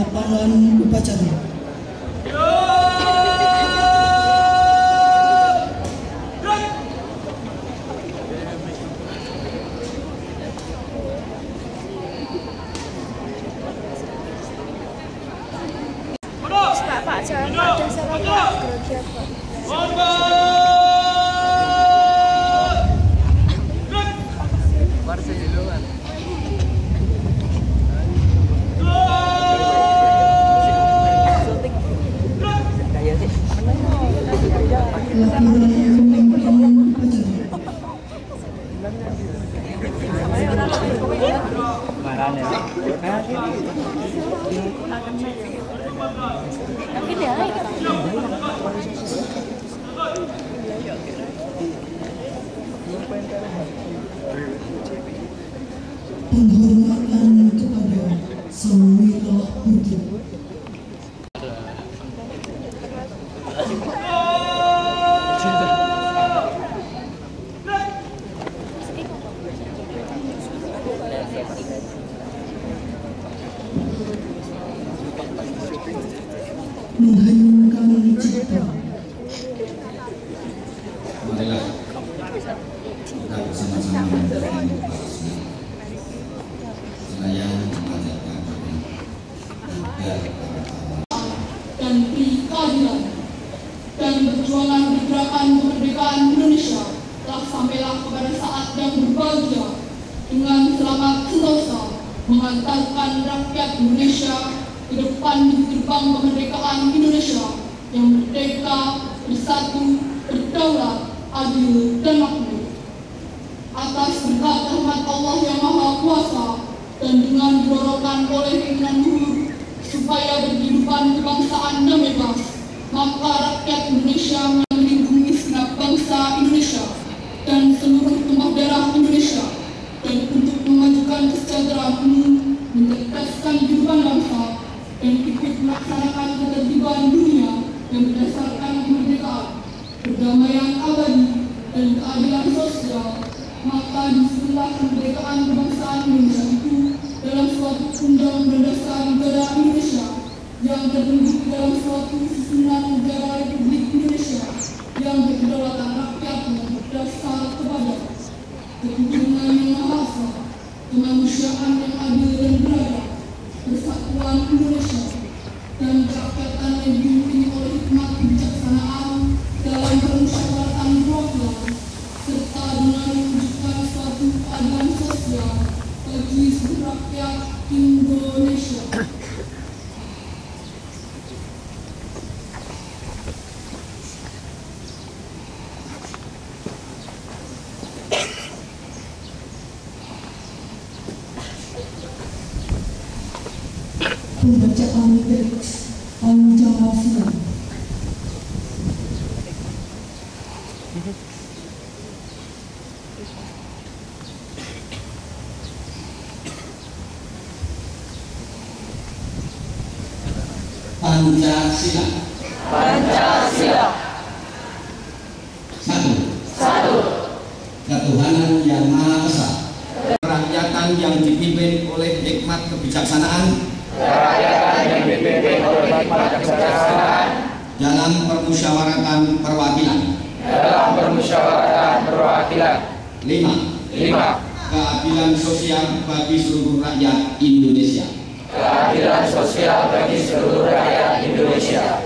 lapangan upacara. Pak, jangan pada salah grogi apa. Penghormatan kepada Sawilah Putri. Menghayungkan cipta. Marilah kita bersama-sama menjalankan saya mengajarkan dan keadilan dan perjuangan pergerakan kemerdekaan Indonesia telah sampailah kepada saat yang berbahagia dengan selamat sentosa mengantarkan rakyat Indonesia ke depan gerbang kemerdekaan Indonesia yang merdeka, bersatu, berdaulat, adil, dan makmur. Atas berkat rahmat Allah yang Maha Kuasa dan dengan didorongkan oleh keinginan luhur supaya berkehidupan kebangsaan yang bebas, maka rakyat Indonesia melindungi segenap bangsa Indonesia dan seluruh tumpah darah Indonesia, dan untuk memajukan kesejahteraan umum, mencerdaskan kehidupan bangsa, dan ikut melaksanakan ketertiban dunia yang berdasarkan kemerdekaan, perdamaian abadi, dan keadilan sosial. Maka disitulah kemerdekaan kebangsaan Indonesia itu dalam suatu undang-undang dasar negara Indonesia yang terbentuk dalam suatu susunan negara Republik Indonesia yang berkedaulatan rakyatnya berdasar kepada ketuhanan yang Maha Esa, kemanusiaan yang adil dan beradab, persatuan Indonesia, dan kerakyatan yang dipimpin oleh hikmat kebijaksanaan dalam permusyawaratan perwakilan, serta dengan mewujudkan suatu keadilan sosial bagi seluruh rakyat Indonesia. Pembacaan teks Pancasila. Pancasila. Pancasila. Satu. Ketuhanan yang Maha Esa. Kerakyatan yang dipimpin oleh hikmat kebijaksanaan. Dalam permusyawaratan perwakilan. 5. Keadilan sosial bagi seluruh rakyat Indonesia. Keadilan sosial bagi seluruh rakyat Indonesia.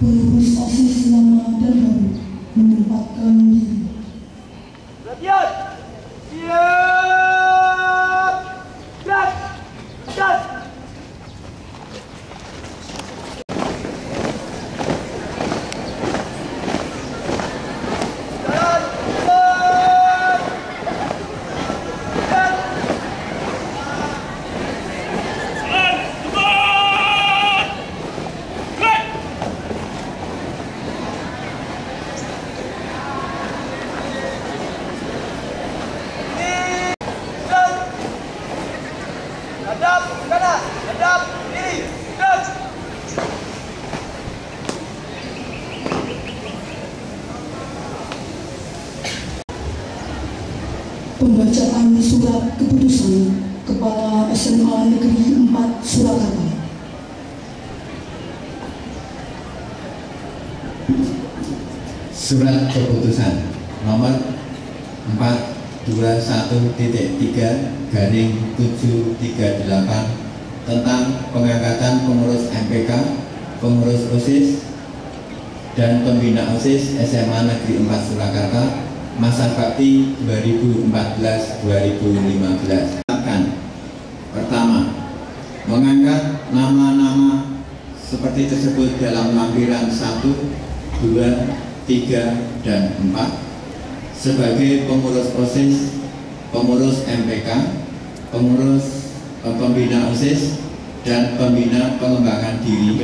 Pengurus OSIS lama dan baru menempatkan diri. Latihan. Siap. Gas. Gas. pembacaan surat keputusan Kepala SMA Negeri 4 Surakarta. Surat keputusan nomor 421.3/738 tentang pengangkatan pengurus MPK, pengurus OSIS, dan pembina OSIS SMA Negeri 4 Surakarta masa bakti 2014-2015. Pertama, mengangkat nama-nama seperti tersebut dalam lampiran 1, 2, 3, dan 4 sebagai pengurus OSIS, pengurus MPK, pengurus pembina OSIS, dan pembina pengembangan diri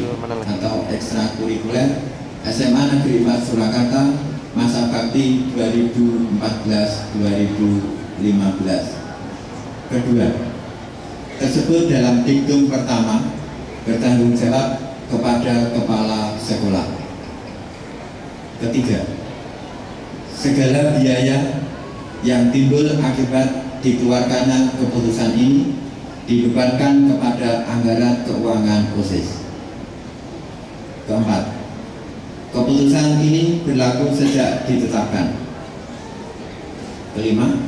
atau ekstrakurikuler SMA Negeri 4 Surakarta masa bakti 2014-2015. Kedua, tersebut dalam diktum pertama bertanggung jawab kepada kepala sekolah. Ketiga, segala biaya yang timbul akibat dikeluarkannya keputusan ini dibebankan kepada anggaran keuangan OSIS. Keempat, keputusan ini berlaku sejak ditetapkan. Kelima,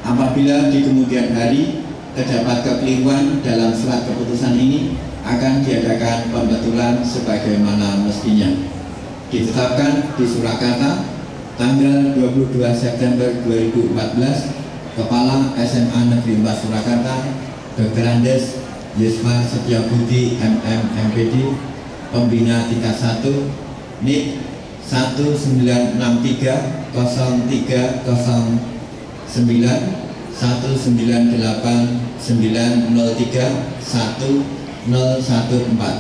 apabila di kemudian hari terdapat kekeliruan dalam surat keputusan ini, akan diadakan pembetulan sebagaimana mestinya. Ditetapkan di Surakarta tanggal 22 September 2014, Kepala SMA Negeri 4 Surakarta Dr. Andes Yusma Setiabudi MM MPD, Pembina tingkat 1, NIK 1963 0309 198 903 1014.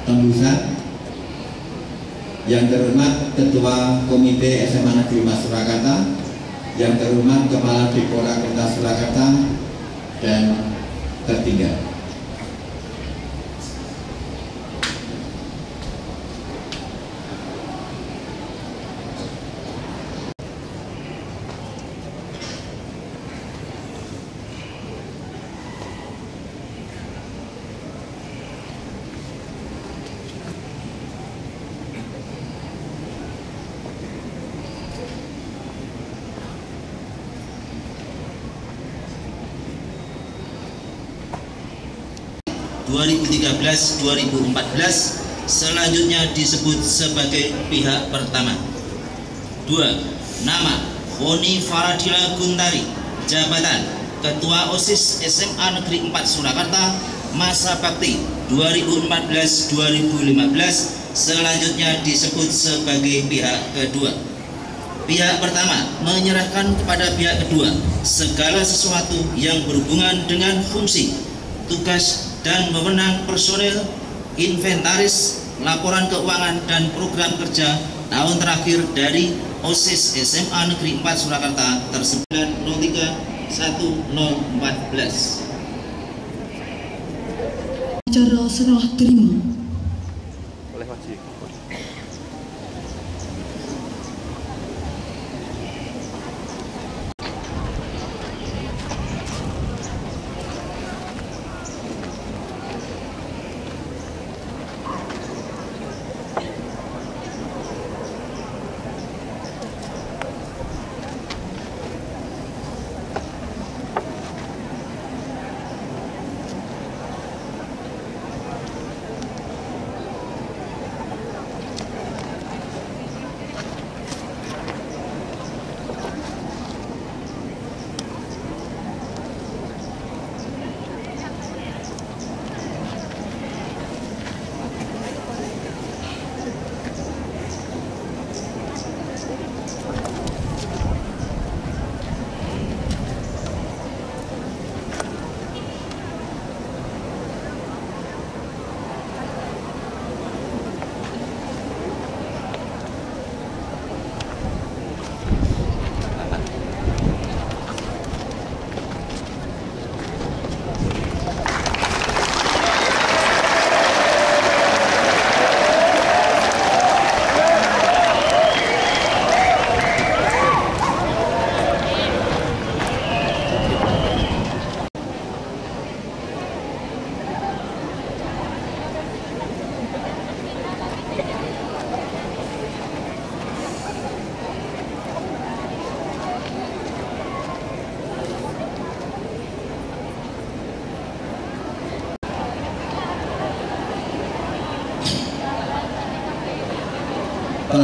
Tembusan. Yang terhormat Ketua Komite SMA Negeri 4 Surakarta, yang terhormat Kepala Dipora Kota Surakarta, dan tertinggal. (2013-2014) selanjutnya disebut sebagai pihak pertama. 2. Nama Foni Faradila Guntari, jabatan Ketua OSIS SMA Negeri 4 Surakarta, masa bakti 2014-2015 selanjutnya disebut sebagai pihak kedua. Pihak pertama menyerahkan kepada pihak kedua segala sesuatu yang berhubungan dengan fungsi, tugas, dan wewenang personel, inventaris, laporan keuangan, dan program kerja tahun terakhir dari OSIS SMA Negeri 4 Surakarta tersebut 03/1014. Acara serah terima. Oleh wajib.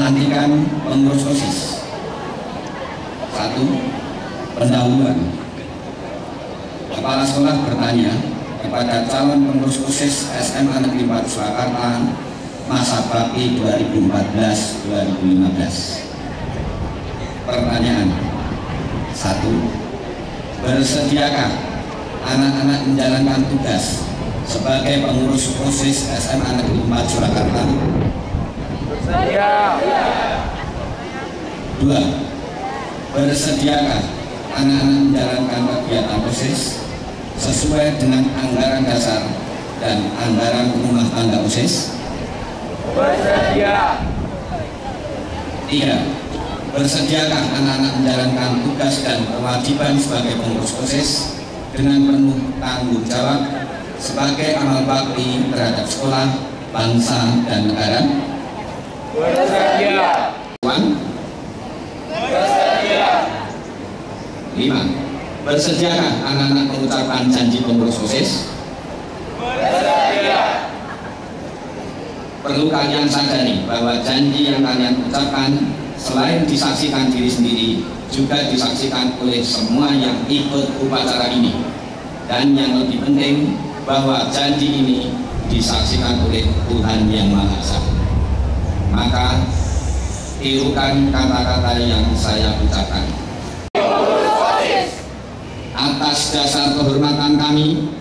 pelantikan pengurus OSIS. 1. Pendahuluan. Kepala sekolah bertanya kepada calon pengurus OSIS SMA Negeri 4 Surakarta masa bakti 2014-2015. Pertanyaan. 1. Bersediakah anak-anak menjalankan tugas sebagai pengurus OSIS SMA Negeri 4 Surakarta? Bersedia. 2. Bersediakah anak-anak menjalankan kegiatan OSIS sesuai dengan anggaran dasar dan anggaran rumah tangga OSIS? Bersedia. 3. Bersediakah anak-anak menjalankan tugas dan kewajiban sebagai pengurus OSIS dengan penuh tanggung jawab sebagai amal bakti terhadap sekolah, bangsa, dan negara? Bersedia. 5. Bersediakah anak-anak mengucapkan janji pengurus OSIS? Bersedia. Perlu kalian sadari bahwa janji yang kalian ucapkan selain disaksikan diri sendiri, juga disaksikan oleh semua yang ikut upacara ini. Dan yang lebih penting, bahwa janji ini disaksikan oleh Tuhan Yang Maha Esa. Maka, tirukan kata-kata yang saya ucapkan. Atas dasar kehormatan kami,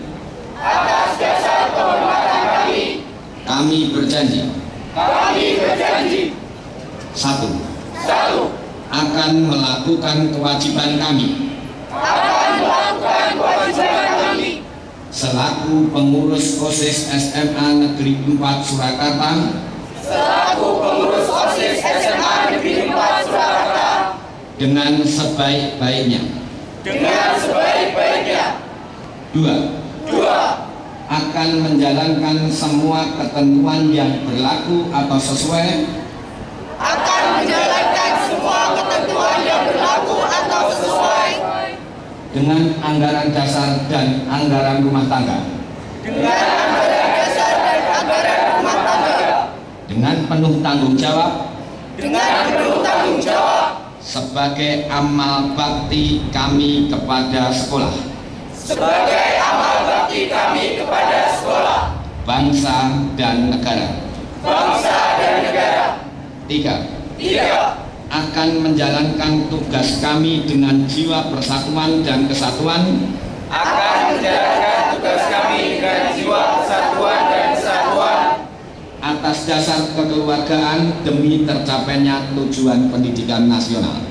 kami berjanji. 1. Akan melakukan kewajiban kami selaku pengurus OSIS SMA Negeri 4 Surakarta dengan sebaik-baiknya. 2. Akan menjalankan semua ketentuan yang berlaku atau sesuai dengan anggaran dasar dan anggaran rumah tangga. Dengan penuh tanggung jawab. Sebagai amal bakti kami kepada sekolah. Bangsa dan negara. 3. Akan menjalankan tugas kami dengan jiwa persatuan dan kesatuan. Atas dasar kekeluargaan demi tercapainya tujuan pendidikan nasional.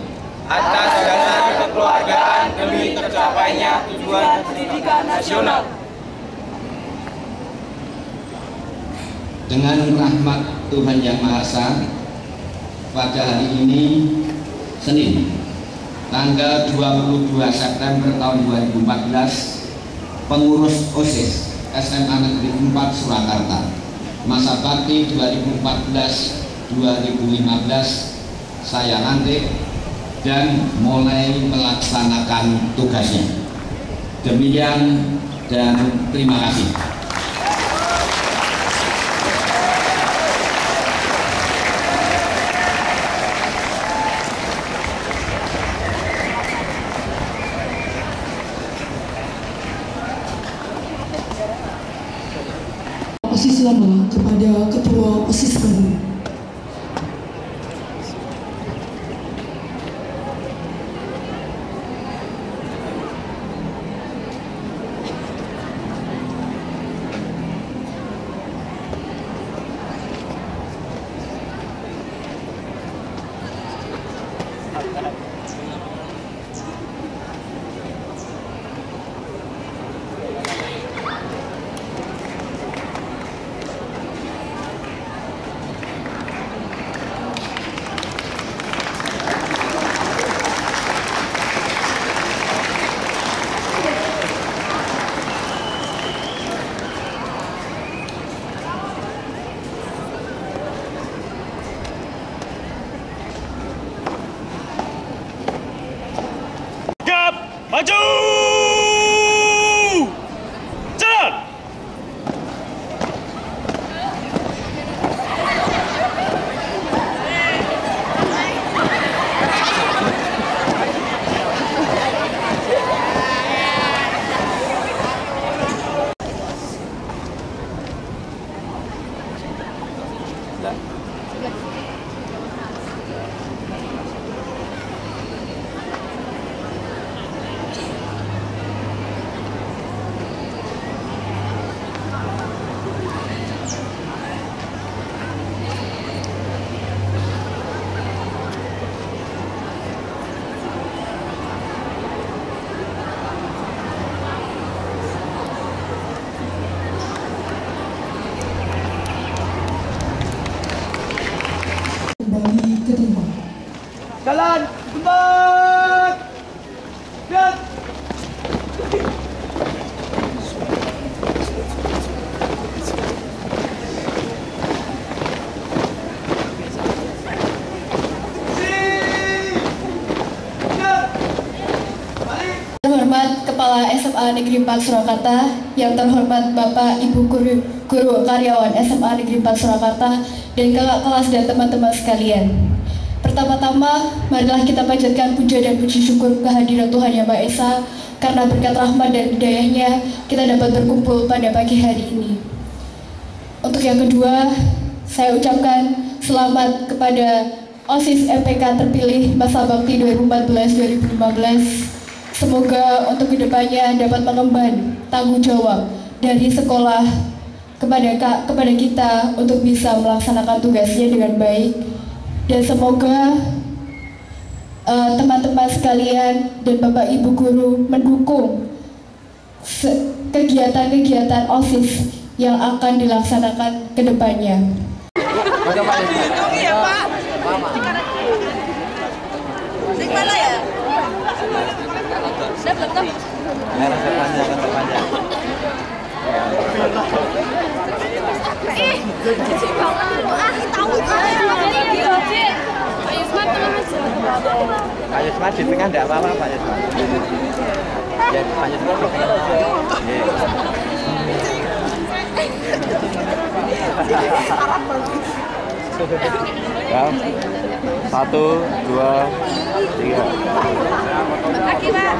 Dengan rahmat Tuhan Yang Maha Esa, pada hari ini, Senin, tanggal 22 September tahun 2014, pengurus OSIS SMA Negeri 4 Surakarta masa bakti 2014-2015 saya lantik dan mulai melaksanakan tugasnya. Demikian dan terima kasih. OSIS lama kepada Ketua OSIS baru. Maju! Jalan! Tempat. Lihat. Terhormat Kepala SMA Negeri 4 Surakarta, yang terhormat Bapak Ibu guru karyawan SMA Negeri 4 Surakarta, dan kakak kelas dan teman-teman sekalian. Pertama-tama, marilah kita panjatkan puja dan puji syukur kehadiran Tuhan Yang Maha Esa, karena berkat rahmat dan hidayah-Nya kita dapat berkumpul pada pagi hari ini. Untuk yang kedua, saya ucapkan selamat kepada OSIS MPK terpilih masa bakti 2014-2015. Semoga untuk kedepannya dapat mengemban tanggung jawab dari sekolah kepada kita untuk bisa melaksanakan tugasnya dengan baik, dan semoga teman-teman sekalian dan Bapak Ibu guru mendukung kegiatan-kegiatan OSIS yang akan dilaksanakan kedepannya. Pak Yusman di tengah enggak apa-apa Pak Yusman. Ya Pak Yusman di tengah aja. Ya. 1, 2, 3. Kaki Pak.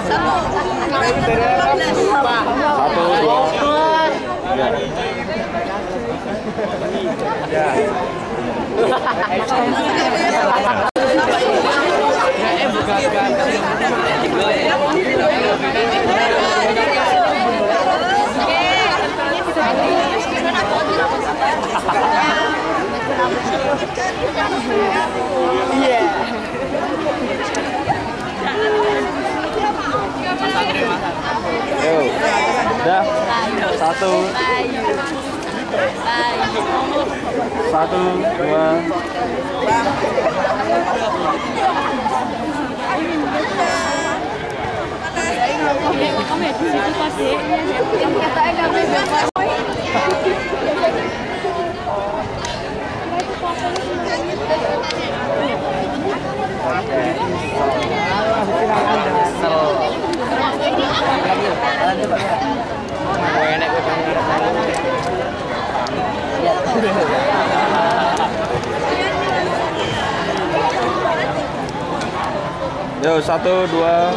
1, 2.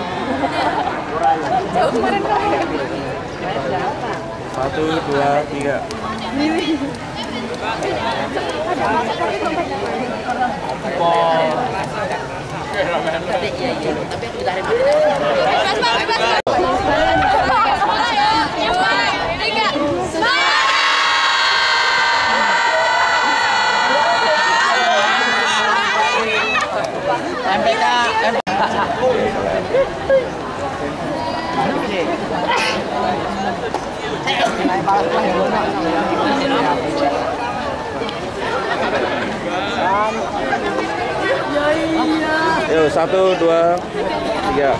1, 2, 3. Yo, 1, 2, 3.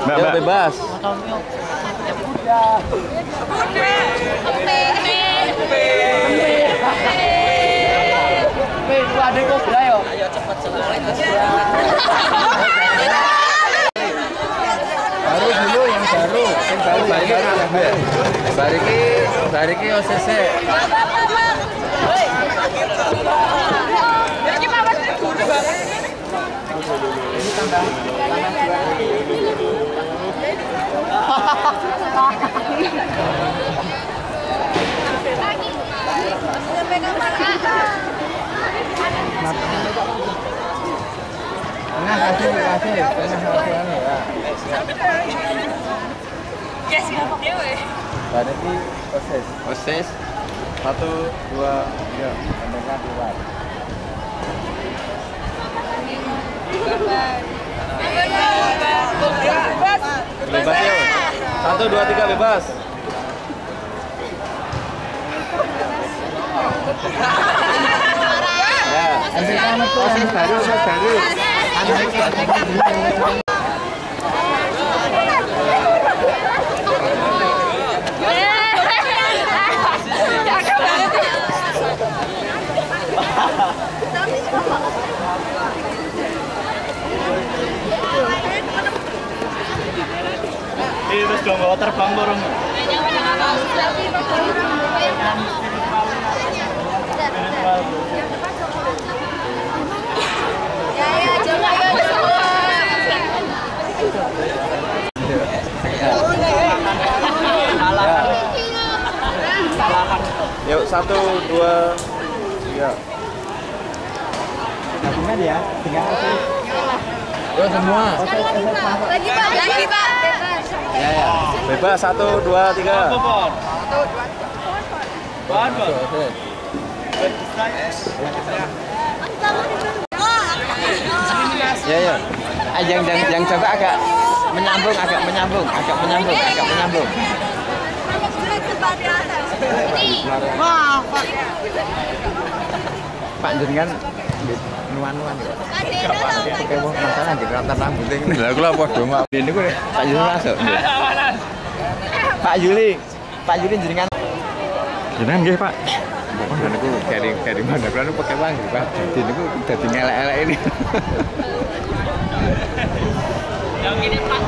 Mbak, bebas. Baru dulu yang baru. Bariki OCC. Ini tambah 2. Kasih. Berarti OSIS 1, 2, 3 mendengar luar. Bebas yuk. 1, 2, 3 bebas. Ya, osis baru. Terus dong bawa terbang borong. Yuk 1, 2, 3. Gabungan ya, tinggal satu. Yuk semua. Lagi Pak. Ya. Bebas 1, 2, 3. Ya. Yang coba agak menyambung. Pak jenengan nuan-nuan ya. Oke, masalah di rata rambut ini. Lah kula padha mak ini ku Pak Yuli masuk. Pak Yuli jenengan. Jenengan nggih, Pak. Pokoknya niku dari mana kula pakai wangi, Pak. Jadi niku dadi ngelek-elek ini. Yang ini Pak.